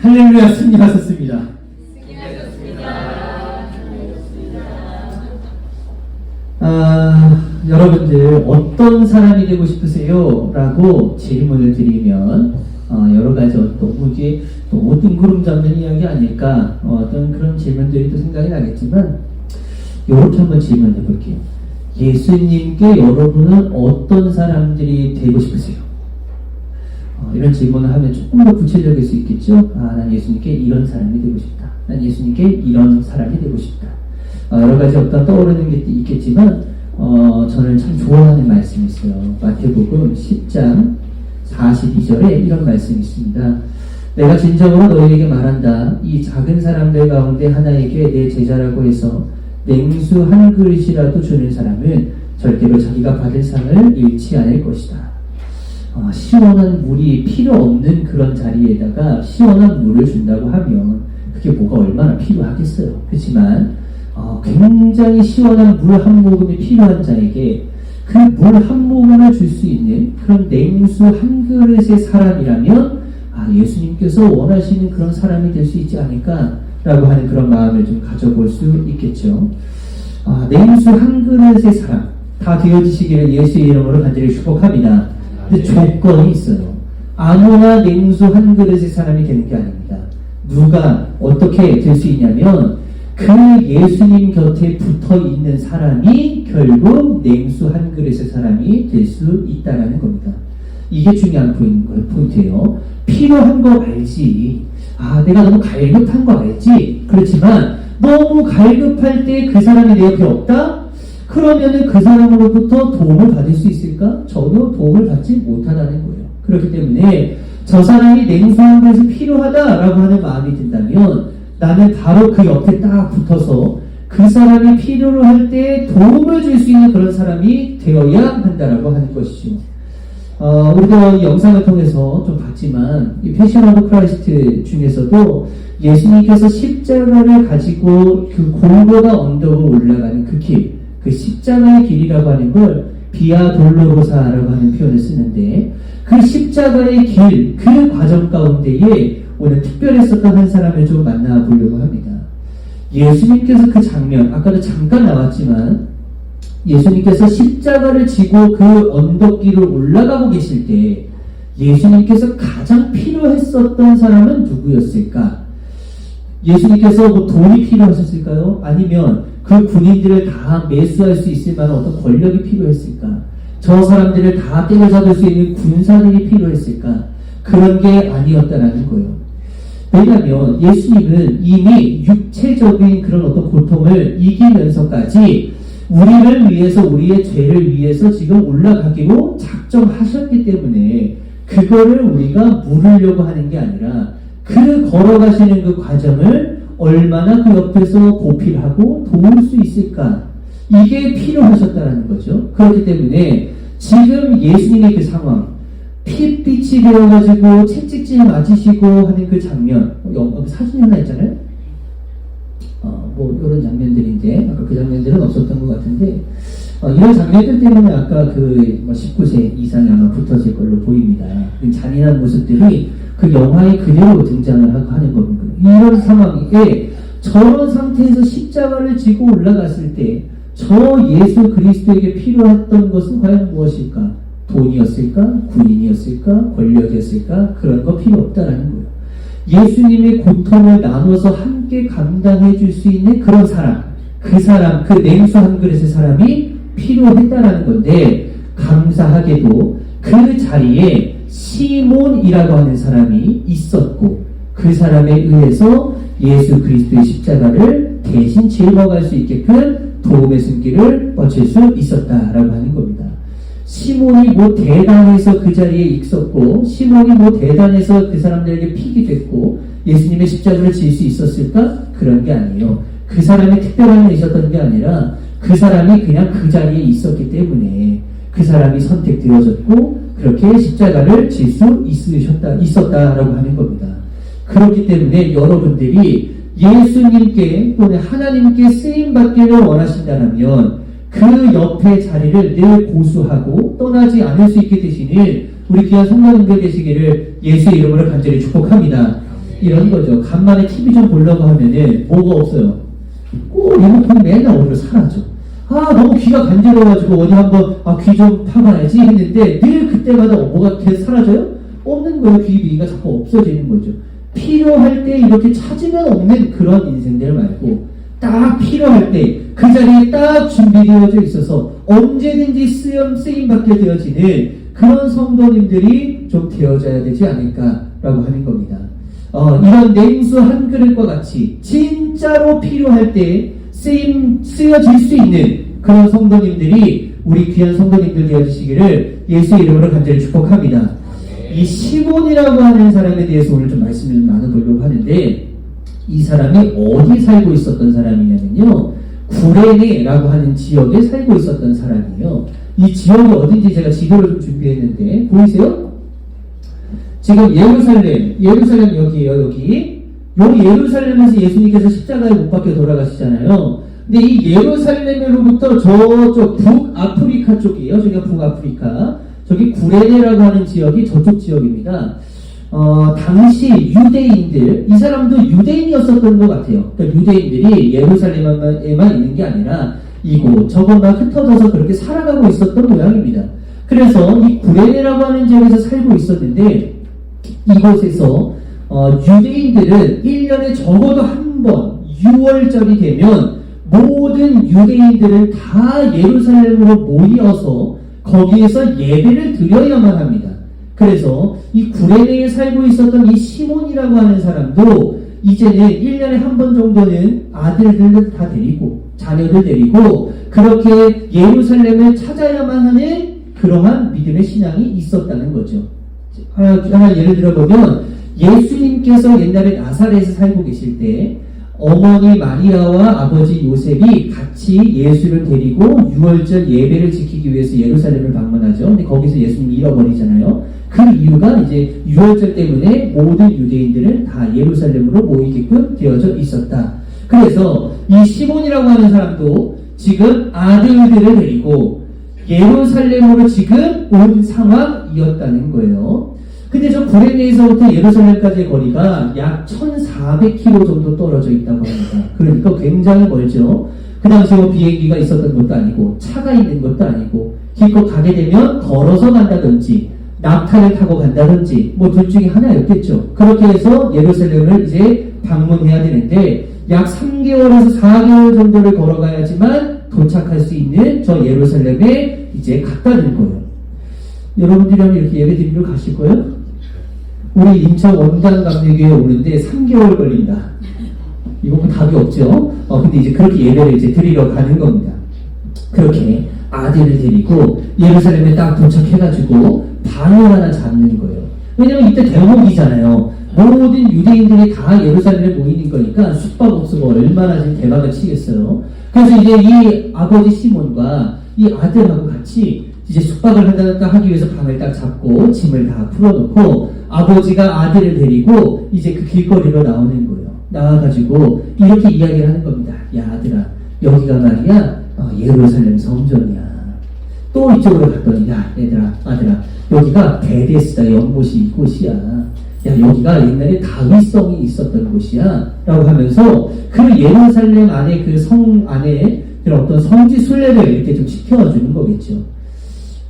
할렐루야, 승리하셨습니다. 여러분들 어떤 사람이 되고 싶으세요? 라고 질문을 드리면 여러 가지 너무 뜬구름 잡는 이야기 아닐까 어떤 그런 질문들이 또 생각이 나겠지만 이렇게 한번 질문해 볼게요. 예수님께 여러분은 어떤 사람들이 되고 싶으세요? 이런 질문을 하면 조금 더 구체적일 수 있겠죠? 난 예수님께 이런 사람이 되고 싶다. 난 예수님께 이런 사람이 되고 싶다. 여러 가지 어떤 떠오르는 게 있겠지만 저는 참 좋아하는 말씀이 있어요. 마태복음 10장 42절에 이런 말씀이 있습니다. 내가 진정으로 너희에게 말한다. 이 작은 사람들 가운데 하나에게 내 제자라고 해서 냉수 한 그릇이라도 주는 사람은 절대로 자기가 받을 상을 잃지 않을 것이다. 시원한 물이 필요 없는 그런 자리에다가 시원한 물을 준다고 하면 그게 뭐가 얼마나 필요하겠어요. 그렇지만 굉장히 시원한 물 한 모금이 필요한 자에게 그 물 한 모금을 줄 수 있는 그런 냉수 한 그릇의 사람이라면 예수님께서 원하시는 그런 사람이 될 수 있지 않을까라고 하는 그런 마음을 좀 가져볼 수 있겠죠. 냉수 한 그릇의 사람 다 되어지시기를 예수의 이름으로 간절히 축복합니다. 근데 조건이 있어요. 아무나 냉수 한 그릇의 사람이 되는 게 아닙니다. 누가 어떻게 될 수 있냐면 그 예수님 곁에 붙어 있는 사람이 결국 냉수 한 그릇의 사람이 될 수 있다는 겁니다. 이게 중요한 포인트예요. 필요한 거 알지. 내가 너무 갈급한 거 알지. 그렇지만 너무 갈급할 때 그 사람이 내 옆에 없다? 그러면은 그 사람으로부터 도움을 받을 수 있을까? 전혀 도움을 받지 못하다는 거예요. 그렇기 때문에 저 사람이 냉수 한 그릇이 필요하다라고 하는 마음이 든다면 나는 바로 그 옆에 딱 붙어서 그 사람이 필요로 할 때 도움을 줄 수 있는 그런 사람이 되어야 한다라고 하는 것이죠. 우리도 이 영상을 통해서 좀 봤지만 이 패션 오브 크라이스트 중에서도 예수님께서 십자가를 가지고 그 골고다 언덕으로 올라가는 그 길, 그 십자가의 길이라고 하는 걸 비아 돌로로사라고 하는 표현을 쓰는데 그 십자가의 길, 그 과정 가운데에 오늘 특별했었던 한 사람을 좀 만나보려고 합니다. 예수님께서 그 장면, 아까도 잠깐 나왔지만 예수님께서 십자가를 지고 그 언덕길을 올라가고 계실 때 예수님께서 가장 필요했었던 사람은 누구였을까? 예수님께서 뭐 돈이 필요하셨을까요? 아니면 그 군인들을 다 매수할 수 있을 만한 어떤 권력이 필요했을까? 저 사람들을 다 때려잡을 수 있는 군사들이 필요했을까? 그런 게 아니었다라는 거예요. 왜냐하면 예수님은 이미 육체적인 그런 어떤 고통을 이기면서까지 우리를 위해서, 우리의 죄를 위해서 지금 올라가기로 작정하셨기 때문에 그거를 우리가 물으려고 하는 게 아니라 그 걸어가시는 그 과정을 얼마나 그 옆에서 보필하고 도울 수 있을까? 이게 필요하셨다는 거죠. 그렇기 때문에 지금 예수님의 그 상황, 핏빛이 되어가지고 채찍질 맞으시고 하는 그 장면, 사진이 하나 있잖아요. 이런 장면들인데 아까 그 장면들은 없었던 것 같은데 이런 장면들 때문에 아까 그 19세 이상이 아마 붙어질 걸로 보입니다. 잔인한 모습들이 그 영화에 그대로 등장을 하는 겁니다. 이런 상황에 저런 상태에서 십자가를 지고 올라갔을 때 저 예수 그리스도에게 필요했던 것은 과연 무엇일까? 돈이었을까? 군인이었을까? 권력이었을까? 그런 거 필요 없다라는 거예요. 예수님의 고통을 나눠서 함께 감당해 줄 수 있는 그런 사람, 그 냉수 한 그릇의 사람이 필요했다라는 건데, 감사하게도 그 자리에 시몬이라고 하는 사람이 있었고, 그 사람에 의해서 예수 그리스도의 십자가를 대신 짊어갈 수 있게끔 도움의 손길을 뻗칠 수 있었다라고 하는 겁니다. 시몬이 뭐 대단해서 그 자리에 있었고, 시몬이 뭐 대단해서 그 사람들에게 픽이 됐고 예수님의 십자가를 질 수 있었을까? 그런 게 아니에요. 그 사람이 특별한 일이 있었던 게 아니라 그 사람이 그냥 그 자리에 있었기 때문에 그 사람이 선택되어졌고 그렇게 십자가를 질 수 있었다라고 하는 겁니다. 그렇기 때문에 여러분들이 예수님께 또는 하나님께 쓰임받기를 원하신다면 그 옆에 자리를 늘 고수하고 떠나지 않을 수 있게 되시는 우리 귀한 성도님들 되시기를 예수의 이름으로 간절히 축복합니다. 이런 거죠. 간만에 TV 좀 보려고 하면은 뭐가 없어요. 꼭 리모컨이 맨날 어디로 사라져. 너무 귀가 간지러워가지고 어디 한번 귀 좀 파봐야지 했는데 늘 그때마다 뭐가 계속 사라져요? 없는 거예요. 귀비가 자꾸 없어지는 거죠. 필요할 때 이렇게 찾으면 없는 그런 인생들 말고 딱 필요할 때 그 자리에 딱 준비되어져 있어서 언제든지 쓰임받게 되어지는 그런 성도님들이 좀 되어져야 되지 않을까라고 하는 겁니다. 이런 냉수 한 그릇과 같이 진짜로 필요할 때 쓰여질 수 있는 그런 성도님들이 우리 귀한 성도님들 되어주시기를 예수 이름으로 간절히 축복합니다. 이 시몬이라고 하는 사람에 대해서 오늘 좀 말씀을 나눠보려고 하는데 이 사람이 어디 살고 있었던 사람이냐면요, 구레네라고 하는 지역에 살고 있었던 사람이에요. 이 지역이 어딘지 제가 지도를 좀 준비했는데 보이세요? 지금 예루살렘 여기에요. 여기 예루살렘에서 예수님께서 십자가에 못 박혀 돌아가시잖아요. 근데 이 예루살렘으로부터 저쪽 북아프리카 쪽이에요. 저기가 북아프리카. 저기 구레네라고 하는 지역이 저쪽 지역입니다. 당시 유대인들, 이 사람도 유대인이었었던 것 같아요. 그러니까 유대인들이 예루살렘에만 있는 게 아니라 이곳 저곳 막 흩어져서 그렇게 살아가고 있었던 모양입니다. 그래서 이 구레네라고 하는 지역에서 살고 있었는데 이곳에서 유대인들은 1년에 적어도 한 번 6월절이 되면 모든 유대인들은 다 예루살렘으로 모여서 거기에서 예배를 드려야만 합니다. 그래서 이 구레네에 살고 있었던 이 시몬이라고 하는 사람도 이제는 1년에 한 번 정도는 아들들을 다 데리고 자녀들 데리고 그렇게 예루살렘을 찾아야만 하는 그러한 믿음의 신앙이 있었다는 거죠. 하나 예를 들어보면 예수님께서 옛날에 나사렛에 살고 계실 때 어머니 마리아와 아버지 요셉이 같이 예수를 데리고 6월절 예배를 지키기 위해서 예루살렘을 방문하죠. 근데 거기서 예수님이 잃어버리잖아요. 그 이유가 이제 6월절 때문에 모든 유대인들은 다 예루살렘으로 모이게끔 되어져 있었다. 그래서 이 시몬이라고 하는 사람도 지금 아들들을 데리고 예루살렘으로 지금 온 상황이었다는 거예요. 근데 저 구레네에서부터 예루살렘까지의 거리가 약 1400km 정도 떨어져 있다고 합니다. 그러니까 굉장히 멀죠. 그 당시에 뭐 비행기가 있었던 것도 아니고 차가 있는 것도 아니고 기껏 가게 되면 걸어서 간다든지 낙타를 타고 간다든지 뭐 둘 중에 하나였겠죠. 그렇게 해서 예루살렘을 이제 방문해야 되는데 약 3개월에서 4개월 정도를 걸어가야지만 도착할 수 있는 저 예루살렘에 이제 갔다는 거예요. 여러분들이랑 이렇게 예배 드리러 가실 거예요? 우리 인천 원당 감리교에 오는데 3개월 걸린다. 이거 뭐 답이 없죠? 근데 이제 그렇게 예배를 이제 드리러 가는 겁니다. 그렇게 아들을 데리고 예루살렘에 딱 도착해가지고 방을 하나 잡는 거예요. 왜냐면 이때 대목이잖아요. 모든 유대인들이 다 예루살렘에 모이는 거니까 숙박업소가 얼마나 지금 대박을 치겠어요. 그래서 이제 이 아버지 시몬과 이 아들하고 같이 이제 숙박을 하기 위해서 방을 딱 잡고 짐을 다 풀어놓고 아버지가 아들을 데리고 이제 그 길거리로 나오는 거예요. 나와가지고 이렇게 이야기를 하는 겁니다. 야 아들아, 여기가 말이야 예루살렘 성전이야. 또 이쪽으로 갔더니 야 얘들아 아들아, 여기가 베데스다 연못이 이곳이야. 야 여기가 옛날에 다윗성이 있었던 곳이야 라고 하면서 그 예루살렘 안에 그 성 안에 그런 어떤 성지 순례를 이렇게 좀 시켜주는 거겠죠.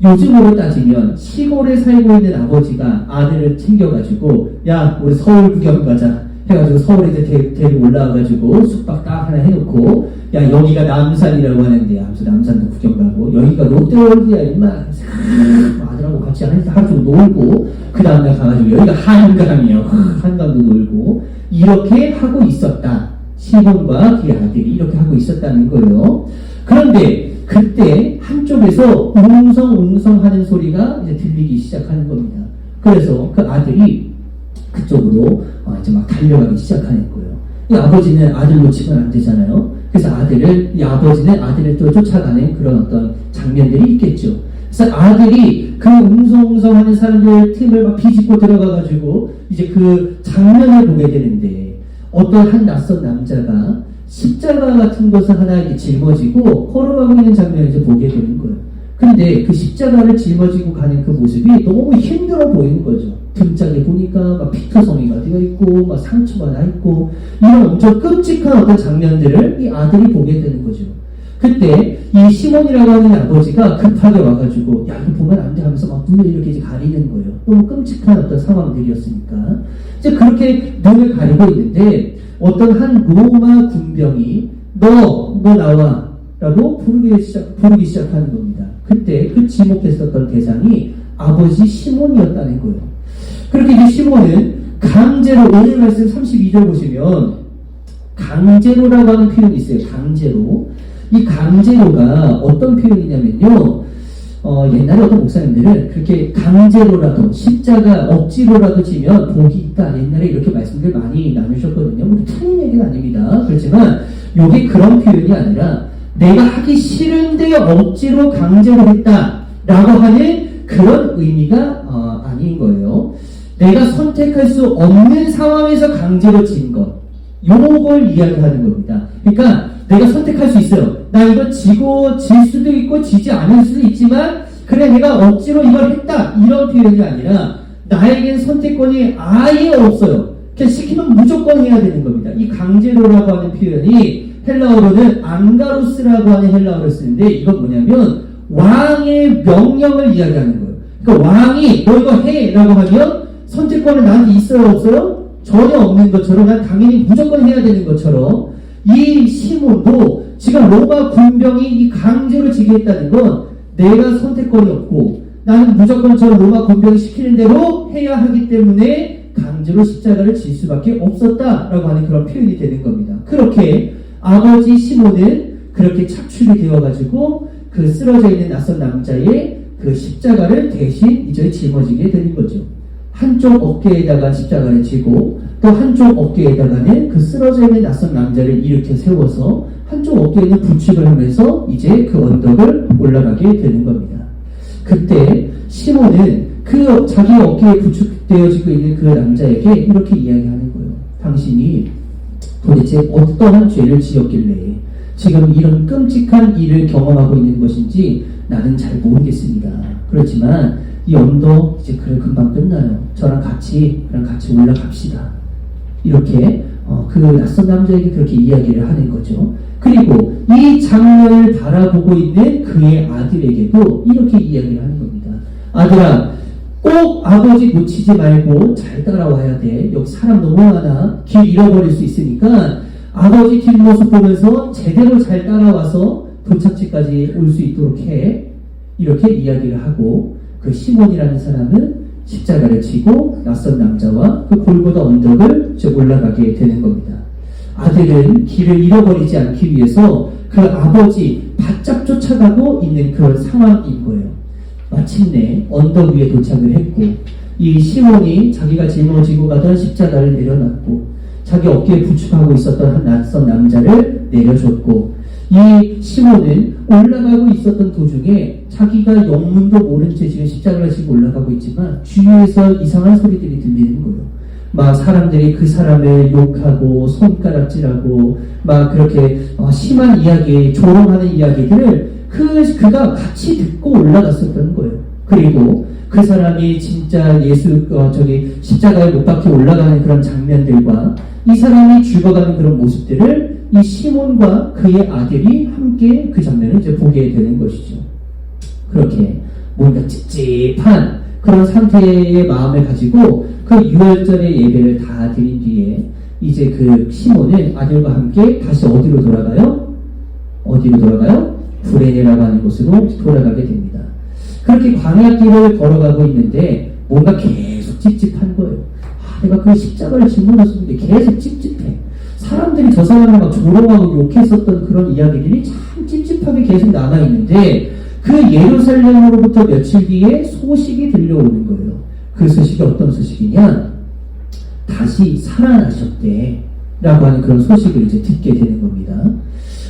요즘으로 따지면 시골에 살고 있는 아버지가 아들을 챙겨가지고 야 우리 서울 구경 가자 해가지고 서울에 이제 데리고 올라와가지고 숙박 딱 하나 해놓고 야 여기가 남산이라고 하는데 남산도 구경 가고 여기가 롯데월드야 임마 아들하고 같이 하루 좀 놀고 그 다음날 가가지고 여기가 한강이에요. 한강도 놀고 이렇게 하고 있었다. 시몬과 그의 아들이 이렇게 하고 있었다는 거예요. 그런데 그때 한쪽에서 웅성웅성 하는 소리가 이제 들리기 시작하는 겁니다. 그래서 그 아들이 그쪽으로 이제 막 달려가기 시작하는 거예요. 이 아버지는 아들 놓치면 안 되잖아요. 그래서 이 아버지는 아들을 또 쫓아가는 그런 어떤 장면들이 있겠죠. 그래서 아들이 그 웅성웅성 하는 사람들 틈을 막 비집고 들어가가지고 이제 그 장면을 보게 되는데 어떤 한 낯선 남자가 십자가 같은 것을 하나 이렇게 짊어지고 걸어가고 있는 장면을 이제 보게 되는 거예요. 그 근데 그 십자가를 짊어지고 가는 그 모습이 너무 힘들어 보이는 거죠. 등짝에 보니까 막 피터성이가 되어 있고, 막 상처가 나 있고, 이런 엄청 끔찍한 어떤 장면들을 이 아들이 보게 되는 거죠. 그때 이 시몬이라고 하는 아버지가 급하게 와가지고, 야, 이거 보면 안 돼 하면서 막 눈을 이렇게 이제 가리는 거예요. 너무 끔찍한 어떤 상황들이었으니까. 이제 그렇게 눈을 가리고 있는데, 어떤 한 로마 군병이, 너 나와. 라고 부르기 시작하는 겁니다. 그때 그 지목했었던 대상이 아버지 시몬이었다는 거예요. 그렇게 이제 시몬은 강제로, 오늘 말씀 32절 보시면 강제로라고 하는 표현이 있어요. 강제로. 이 강제로가 어떤 표현이냐면요. 옛날에 어떤 목사님들은 그렇게 강제로라도 십자가 억지로라도 지면 복이 있다. 옛날에 이렇게 말씀들 많이 나누셨거든요. 뭐 틀린 얘기는 아닙니다. 그렇지만 이게 그런 표현이 아니라 내가 하기 싫은데 억지로 강제로 했다라고 하는 그런 의미가 아닌 거예요. 내가 선택할 수 없는 상황에서 강제로 진 것, 요걸 이야기하는 겁니다. 그러니까 내가 선택할 수 있어요. 나 이거 지고 질 수도 있고 지지 않을 수도 있지만 그래 내가 억지로 이걸 했다 이런 표현이 아니라 나에겐 선택권이 아예 없어요. 그냥 시키면 무조건 해야 되는 겁니다. 이 강제로라고 하는 표현이 헬라어로는 앙가로스라고 하는 헬라어를 쓰는데 이건 뭐냐면 왕의 명령을 이야기하는 거예요. 그러니까 왕이 너 이거 해 라고 하면 선택권은 나한테 있어요 없어요? 전혀 없는 것처럼 난 당연히 무조건 해야 되는 것처럼 이 시몬도 지금 로마 군병이 이 강제로 지게 했다는 건 내가 선택권이 없고 나는 무조건 저 로마 군병이 시키는 대로 해야 하기 때문에 강제로 십자가를 질 수밖에 없었다라고 하는 그런 표현이 되는 겁니다. 그렇게 아버지 시몬은 그렇게 착출이 되어가지고 그 쓰러져 있는 낯선 남자의 그 십자가를 대신 이제 짊어지게 되는 거죠. 한쪽 어깨에다가 십자가를 지고 또 한쪽 어깨에다가는 그 쓰러져 있는 낯선 남자를 일으켜 세워서 한쪽 어깨에는 부축을 하면서 이제 그 언덕을 올라가게 되는 겁니다. 그때 시몬은 그 자기 어깨에 부축되어지고 있는 그 남자에게 이렇게 이야기하는 거예요. 당신이 도대체 어떠한 죄를 지었길래 지금 이런 끔찍한 일을 경험하고 있는 것인지 나는 잘 모르겠습니다. 그렇지만 이 언덕 이제 그래 금방 끝나요. 저랑 같이 올라갑시다. 이렇게 그 낯선 남자에게 그렇게 이야기를 하는 거죠. 그리고 이 장면을 바라보고 있는 그의 아들에게도 이렇게 이야기를 하는 겁니다. 아들아, 꼭 아버지 놓치지 말고 잘 따라와야 돼. 여기 사람 너무 많아. 길 잃어버릴 수 있으니까 아버지 뒷모습 보면서 제대로 잘 따라와서 도착지까지 올 수 있도록 해. 이렇게 이야기를 하고 그 시몬이라는 사람은 십자가를 지고 낯선 남자와 그 골고다 언덕을 올라가게 되는 겁니다. 아들은 길을 잃어버리지 않기 위해서 그 아버지 바짝 쫓아가고 있는 그런 상황인 거예요. 마침내 언덕 위에 도착을 했고 이 시몬이 자기가 짊어지고 가던 십자가를 내려놨고 자기 어깨에 부축하고 있었던 한 낯선 남자를 내려줬고 이 시몬은 올라가고 있었던 도중에 자기가 영문도 모른 채 지금 십자가를 지고 올라가고 있지만 주위에서 이상한 소리들이 들리는 거예요. 막 사람들이 그 사람을 욕하고 손가락질하고 막 그렇게 심한 이야기, 조롱하는 이야기들을 그가 같이 듣고 올라갔었던 거예요. 그리고 그 사람이 진짜 십자가에 못 박혀 올라가는 그런 장면들과 이 사람이 죽어가는 그런 모습들을 이 시몬과 그의 아들이 함께 그 장면을 이제 보게 되는 것이죠. 그렇게 뭔가 찝찝한 그런 상태의 마음을 가지고 그 유월절의 예배를 다 드린 뒤에 이제 그 시몬은 아들과 함께 다시 어디로 돌아가요? 구레네라고 하는 곳으로 돌아가게 됩니다. 그렇게 광야길을 걸어가고 있는데 뭔가 계속 찝찝한 거예요. 내가 그 십자가를 짊어졌는데 계속 찝찝해. 사람들이 저 사람을 막 조롱하고 욕했었던 그런 이야기들이 참 찝찝하게 계속 남아있는데 그 예루살렘으로부터 며칠 뒤에 소식이 들려오는 거예요. 그 소식이 어떤 소식이냐? 다시 살아나셨대 라고 하는 그런 소식을 이제 듣게 되는 겁니다.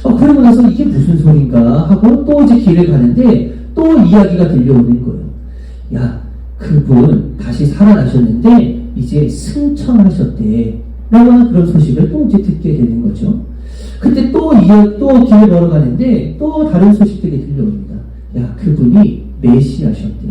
그러고 나서 이게 무슨 소린가 하고 또 이제 길을 가는데 또 이야기가 들려오는 거예요. 야, 그분 다시 살아나셨는데 이제 승천하셨대 라고 하는 그런 소식을 또 이제 듣게 되는 거죠. 그때 또 길을 걸어가는데 또 다른 소식들이 들려옵니다. 야, 그분이 메시아셨대.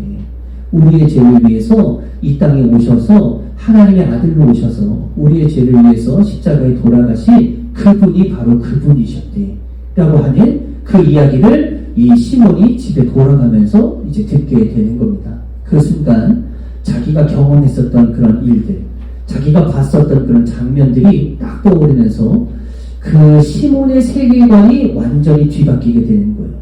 우리의 죄를 위해서 이 땅에 오셔서 하나님의 아들로 오셔서 우리의 죄를 위해서 십자가에 돌아가신 그분이 바로 그분이셨대. 라고 하는 그 이야기를 이 시몬이 집에 돌아가면서 이제 듣게 되는 겁니다. 그 순간 자기가 경험했었던 그런 일들, 자기가 봤었던 그런 장면들이 딱 떠오르면서 그 시몬의 세계관이 완전히 뒤바뀌게 되는 거예요.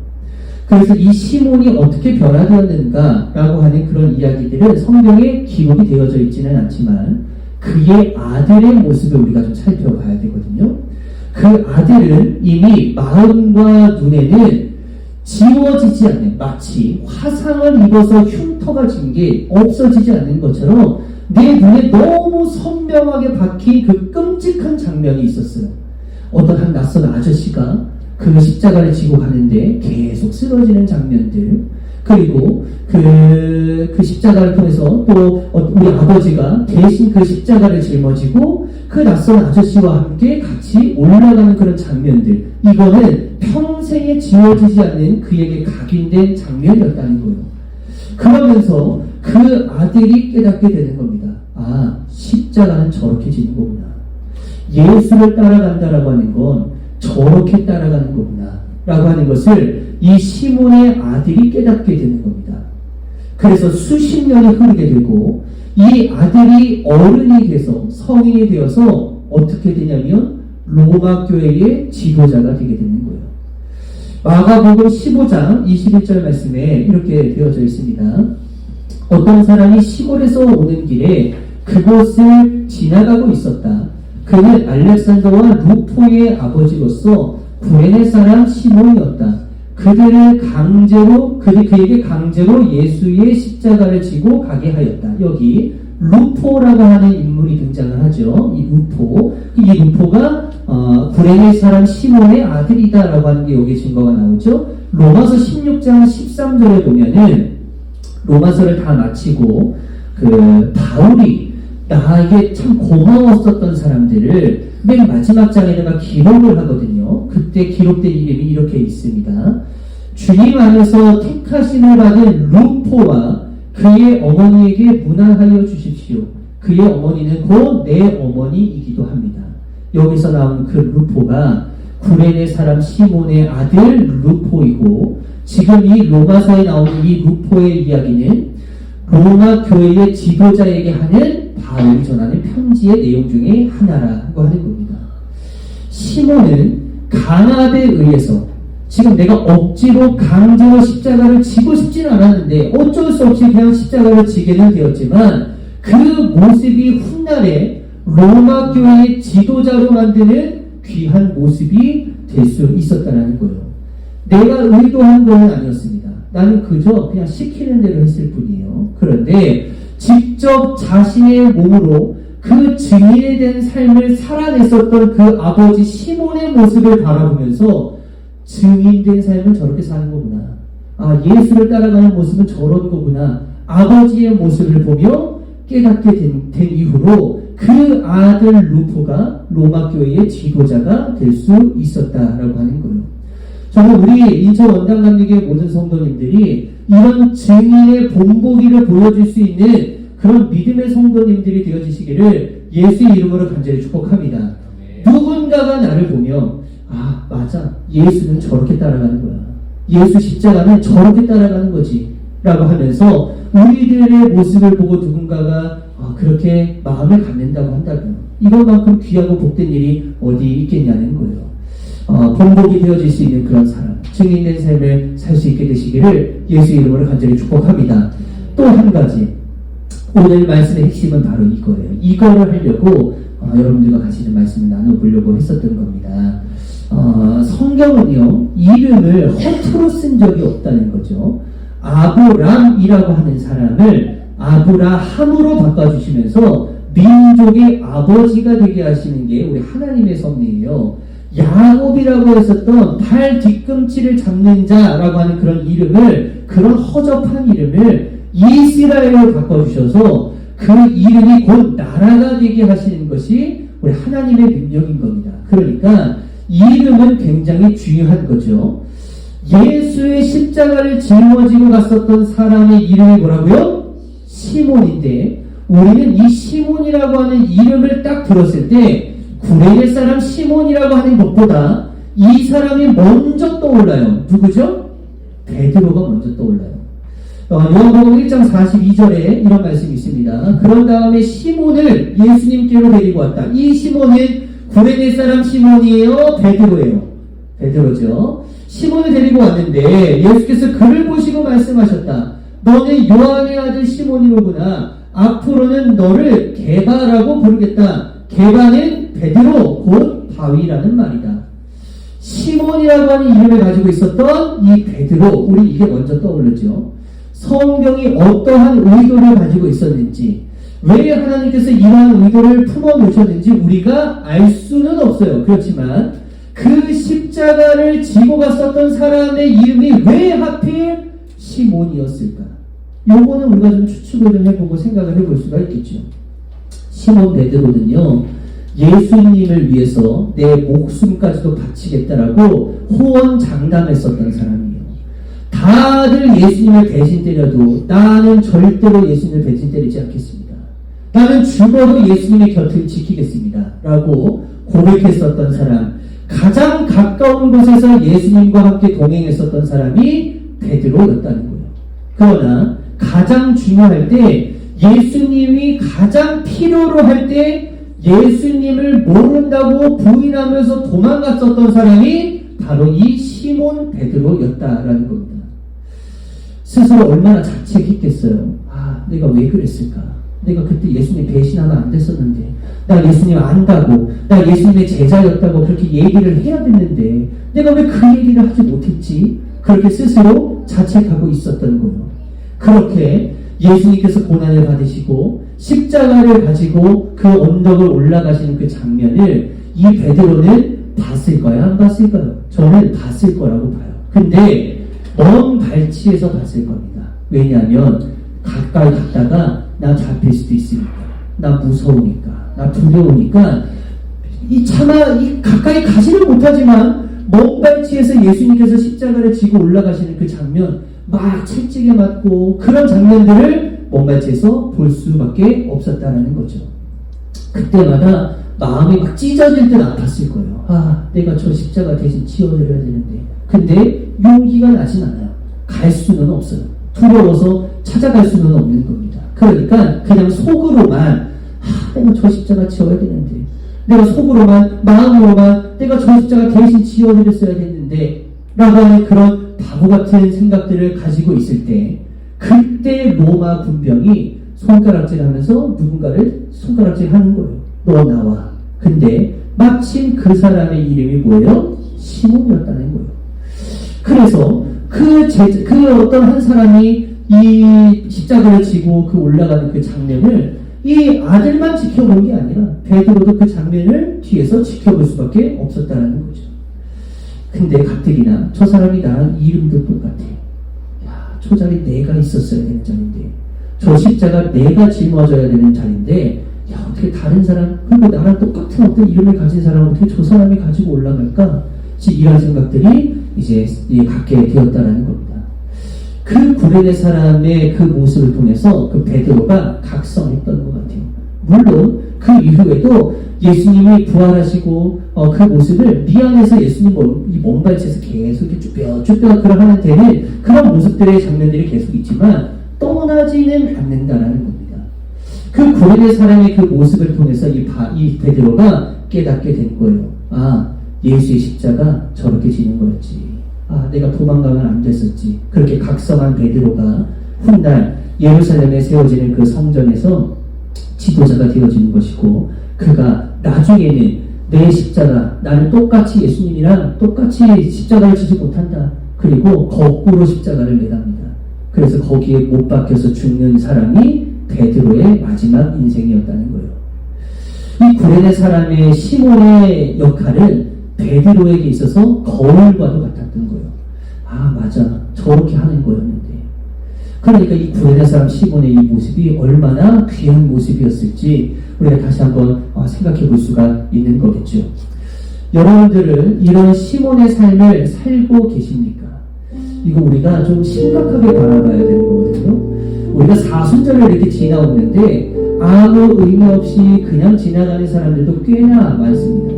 그래서 이 시몬이 어떻게 변화되었는가라고 하는 그런 이야기들은 성경에 기록이 되어져 있지는 않지만 그의 아들의 모습을 우리가 좀 살펴봐야 되거든요. 그 아들은 이미 마음과 눈에는 지워지지 않는, 마치 화상을 입어서 흉터가 진 게 없어지지 않는 것처럼 내 눈에 너무 선명하게 박힌 그 끔찍한 장면이 있었어요. 어떤 한 낯선 아저씨가 그 십자가를 지고 가는데 계속 쓰러지는 장면들, 그리고 그 십자가를 통해서 또 우리 아버지가 대신 그 십자가를 짊어지고 그 낯선 아저씨와 함께 같이 올라가는 그런 장면들, 이거는 평생에 지워지지 않는 그에게 각인된 장면이었다는 거예요. 그러면서 그 아들이 깨닫게 되는 겁니다. 아, 십자가는 저렇게 지는 거구나. 예수를 따라간다라고 하는 건 저렇게 따라가는 거구나 라고 하는 것을 이 시몬의 아들이 깨닫게 되는 겁니다. 그래서 수십 년이 흐르게 되고 이 아들이 어른이 돼서 성인이 되어서 어떻게 되냐면 로마 교회의 지도자가 되게 되는 거예요. 마가복음 15장 21절 말씀에 이렇게 되어져 있습니다. 어떤 사람이 시골에서 오는 길에 그곳을 지나가고 있었다. 그는 알렉산더와 루포의 아버지로서 구레네 사람 시몬이었다. 그에게 강제로 예수의 십자가를 지고 가게 하였다. 여기 루포라고 하는 인물이 등장을 하죠. 이 루포가 구레네 사람 시몬의 아들이다라고 하는 게 여기 증거가 나오죠. 로마서 16장 13절에 보면은 로마서를 다 마치고 그 바울이 나에게 참 고마웠었던 사람들을 맨 마지막 장에다가 기록을 하거든요. 그때 기록된 이름이 이렇게 있습니다. 주님 안에서 택하심을 받은 루포와 그의 어머니에게 문안하여 주십시오. 그의 어머니는 곧 내 어머니이기도 합니다. 여기서 나온 그 루포가 구레네 사람 시몬의 아들 루포이고, 지금 이 로마서에 나오는 이 루포의 이야기는 로마 교회의 지도자에게 하는 바울이 전하는 편지의 내용 중에 하나라고 하는 겁니다. 시몬은 강압에 의해서, 지금 내가 억지로 강제로 십자가를 지고 싶지는 않았는데 어쩔 수 없이 그냥 십자가를 지게는 되었지만 그 모습이 훗날에 로마 교회의 지도자로 만드는 귀한 모습이 될 수 있었다는 거예요. 내가 의도한 것은 아니었습니다. 나는 그저 그냥 시키는 대로 했을 뿐이에요. 그런데 직접 자신의 몸으로 그 증인에 대한 삶을 살아냈었던 그 아버지 시몬의 모습을 바라보면서 증인된 삶은 저렇게 사는 거구나. 아, 예수를 따라가는 모습은 저런 거구나. 아버지의 모습을 보며 깨닫게 된 이후로 그 아들 루포가 로마 교회의 지도자가 될 수 있었다라고 하는 거예요. 저는 우리 인천 원당감리교회 모든 성도님들이 이런 증인의 본보기를 보여줄 수 있는 그런 믿음의 성도님들이 되어주시기를 예수의 이름으로 간절히 축복합니다. 누군가가 나를 보며 아, 맞아, 예수는 저렇게 따라가는 거야, 예수 십자가는 저렇게 따라가는 거지 라고 하면서 우리들의 모습을 보고 누군가가 그렇게 마음을 갖는다고 한다면 이것만큼 귀하고 복된 일이 어디 있겠냐는 거예요. 본보기 되어질 수 있는 그런 사람, 증인된 삶을 살 수 있게 되시기를 예수 이름으로 간절히 축복합니다. 또 한 가지, 오늘 말씀의 핵심은 바로 이거예요. 이거를 하려고 여러분들과 같이 좀 말씀을 나눠보려고 했었던 겁니다. 성경은요, 이름을 허투루 쓴 적이 없다는 거죠. 아브람이라고 하는 사람을 아브라함으로 바꿔주시면서 민족의 아버지가 되게 하시는 게 우리 하나님의 섭리예요. 야곱이라고 했었던 발 뒤꿈치를 잡는 자라고 하는 그런 이름을, 그런 허접한 이름을 이스라엘로 바꿔주셔서 그 이름이 곧 나라가 되게 하시는 것이 우리 하나님의 능력인 겁니다. 그러니까 이름은 굉장히 중요한 거죠. 예수의 십자가를 짊어지고 갔었던 사람의 이름이 뭐라고요? 시몬인데, 우리는 이 시몬이라고 하는 이름을 딱 들었을 때 구레네 사람 시몬이라고 하는 것보다 이 사람이 먼저 떠올라요. 누구죠? 베드로가 먼저 떠올라요. 요한복음 1장 42절에 이런 말씀이 있습니다. 그런 다음에 시몬을 예수님께로 데리고 왔다. 이 시몬은 구레네 사람 시몬이에요? 베드로예요? 베드로죠. 시몬을 데리고 왔는데 예수께서 그를 보시고 말씀하셨다. 너는 요한의 아들 시몬이로구나. 앞으로는 너를 게바라고 부르겠다. 게바는 베드로 곧 바위라는 말이다. 시몬이라고 하는 이름을 가지고 있었던 이 베드로, 우리 이게 먼저 떠오르죠. 성경이 어떠한 의도를 가지고 있었는지, 왜 하나님께서 이러한 의도를 품어놓으셨는지 우리가 알 수는 없어요. 그렇지만 그 십자가를 지고 갔었던 사람의 이름이 왜 하필 시몬이었을까? 요거는 우리가 좀 추측을 좀 해보고 생각을 해볼 수가 있겠죠. 시몬 베드로는요, 예수님을 위해서 내 목숨까지도 바치겠다라고 호언장담했었던 사람이에요. 다들 예수님을 배신 때려도 나는 절대로 예수님을 배신 때리지 않겠습니다. 나는 죽어도 예수님의 곁을 지키겠습니다. 라고 고백했었던 사람, 가장 가까운 곳에서 예수님과 함께 동행했었던 사람이 베드로였다는 거예요. 그러나 가장 중요할 때, 예수님이 가장 필요로 할 때 예수님을 모른다고 부인하면서 도망갔었던 사람이 바로 이 시몬 베드로였다라는 겁니다. 스스로 얼마나 자책했겠어요. 아, 내가 왜 그랬을까? 내가 그때 예수님 배신하면 안 됐었는데, 나 예수님 안다고, 나 예수님의 제자였다고 그렇게 얘기를 해야 됐는데 내가 왜 그 얘기를 하지 못했지? 그렇게 스스로 자책하고 있었던 거예요. 그렇게 예수님께서 고난을 받으시고 십자가를 가지고 그 언덕을 올라가시는 그 장면을 이 베드로는 봤을까요? 안 봤을까요? 저는 봤을 거라고 봐요. 근데 먼 발치에서 봤을 겁니다. 왜냐하면 가까이 갔다가 나 잡힐 수도 있으니까, 나 무서우니까, 나 두려우니까 차마 가까이 가지는 못하지만 먼 발치에서 예수님께서 십자가를 지고 올라가시는 그 장면, 막 채찍에 맞고 그런 장면들을 먼 발치에서 볼 수밖에 없었다는 거죠. 그때마다 마음이 막 찢어질 듯 아팠을 거예요. 아, 내가 저 십자가 대신 지어드려야 되는데. 근데 용기가 나진 않아요. 갈 수는 없어요. 두려워서 찾아갈 수는 없는 겁니다. 그러니까 그냥 속으로만, 내가 저 십자가 지어야 되는데, 내가 속으로만, 마음으로만 내가 저 십자가 대신 지어드렸어야겠는데 라고 하는 그런 바보 같은 생각들을 가지고 있을 때, 그때 로마 군병이 손가락질하면서 누군가를 손가락질하는 거예요. 너 나와. 근데 마침 그 사람의 이름이 뭐예요? 시몬이었다는 거예요. 그래서 그 어떤 한 사람이 이 십자가를 지고 그 올라가는 그 장면을 이 아들만 지켜본 게 아니라 베드로도 그 장면을 뒤에서 지켜볼 수밖에 없었다는 거죠. 근데 가뜩이나 저 사람이 나랑 이름도 똑같아. 야, 저 자리 내가 있었어야 되는 자리인데, 저 십자가 내가 짊어져야 되는 자리인데, 야, 어떻게 다른 사람, 그리고 나랑 똑같은 어떤 이름을 가진 사람은 어떻게 저 사람이 가지고 올라갈까? 이런 생각들이 이제 갖게 되었다는 겁니다. 그 구레네 사람의 그 모습을 통해서 그 베드로가 각성했던 것 같아요. 물론 그 이후에도 예수님이 부활하시고 그 모습을 미안해서 예수님 이 먼발치에서 계속 이렇게 쭈뼛쭈뼛 그러는 데는 그런 모습들의 장면들이 계속 있지만 떠나지는 않는다라는 겁니다. 그 구레네 사람의 그 모습을 통해서 이 베드로가 깨닫게 된 거예요. 아, 예수의 십자가 저렇게 지는 거였지. 아, 내가 도망가면 안 됐었지. 그렇게 각성한 베드로가 훗날 예루살렘에 세워지는 그 성전에서 지도자가 되어지는 것이고, 그가 나중에는 내 십자가, 나는 똑같이 예수님이랑 똑같이 십자가를 지지 못한다. 그리고 거꾸로 십자가를 매답니다. 그래서 거기에 못 박혀서 죽는 사람이 베드로의 마지막 인생이었다는 거예요. 이 구레네 사람의 시몬의 역할은 베드로에게 있어서 거울과도 같았던 거예요. 아, 맞아, 저렇게 하는 거였는데. 그러니까 이 구레네 사람 시몬의 이 모습이 얼마나 귀한 모습이었을지 우리가 다시 한번 생각해 볼 수가 있는 거겠죠. 여러분들은 이런 시몬의 삶을 살고 계십니까? 이거 우리가 좀 심각하게 바라봐야 되는 거거든요. 우리가 사순절을 이렇게 지나오는데 아무 의미 없이 그냥 지나가는 사람들도 꽤나 많습니다.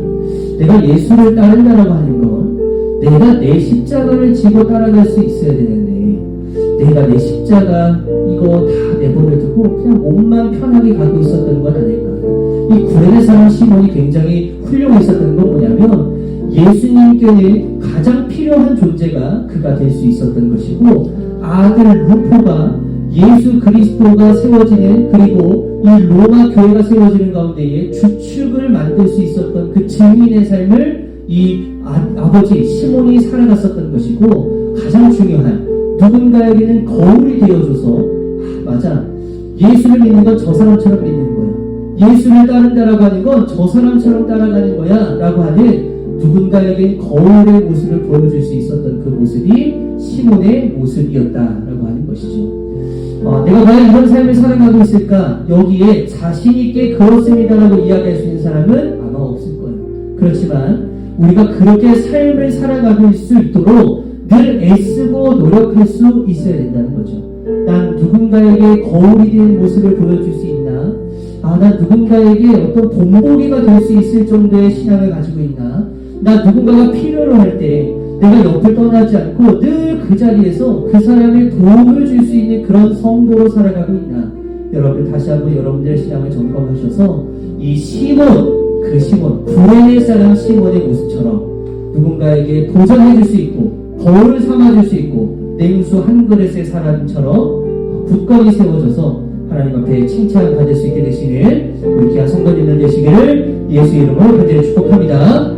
내가 예수를 따른다라고 하는 건 내가 내 십자가를 지고 따라갈 수 있어야 되는데 내가 내 십자가 이거 다 내버려두고 그냥 몸만 편하게 가고 있었던 건 아닐까. 이 구레네 사람 시몬이 굉장히 훌륭했었던 건 뭐냐면 예수님께는 가장 필요한 존재가 그가 될 수 있었던 것이고 아들 루포가 예수 그리스도가 세워지는 그리고 이 로마 교회가 세워지는 가운데에 주축을 만들 수 있었던 그 증인의 삶을 이 아버지 시몬이 살아갔었던 것이고 가장 중요한 누군가에게는 거울이 되어줘서 맞아 예수를 믿는 건 저 사람처럼 믿는 거야 예수를 따른다라고 하는 건 저 사람처럼 따라가는 거야 라고 하는 누군가에게 거울의 모습을 보여줄 수 있었던 그 모습이 시몬의 모습이었다라고 하는 것이죠. 내가 과연 이런 삶을 살아가고 있을까? 여기에 자신있게 그렇습니다라고 이야기할 수 있는 사람은 아마 없을 거예요. 그렇지만 우리가 그렇게 삶을 살아가고 수 있도록 늘 애쓰고 노력할 수 있어야 된다는 거죠. 난 누군가에게 거울이 된 모습을 보여줄 수 있나? 난 누군가에게 어떤 본보기가 될 수 있을 정도의 신앙을 가지고 있나? 나 누군가가 필요로 할 때 내가 옆을 떠나지 않고 늘 그 자리에서 그 사람의 도움을 줄 수 있는 그런 성도로 살아가고 있나? 여러분 다시 한번 여러분들의 신앙을 점검하셔서 이 시몬, 그 시몬, 구레네 사람 시몬의 모습처럼 누군가에게 도전해 줄 수 있고 거울을 삼아 줄 수 있고 냉수 한 그릇의 사람처럼 굳건히 세워져서 하나님 앞에 칭찬받을 수 있게 되시는 우리 귀한 성도님들 되시기를 예수 이름으로 간절히 축복합니다.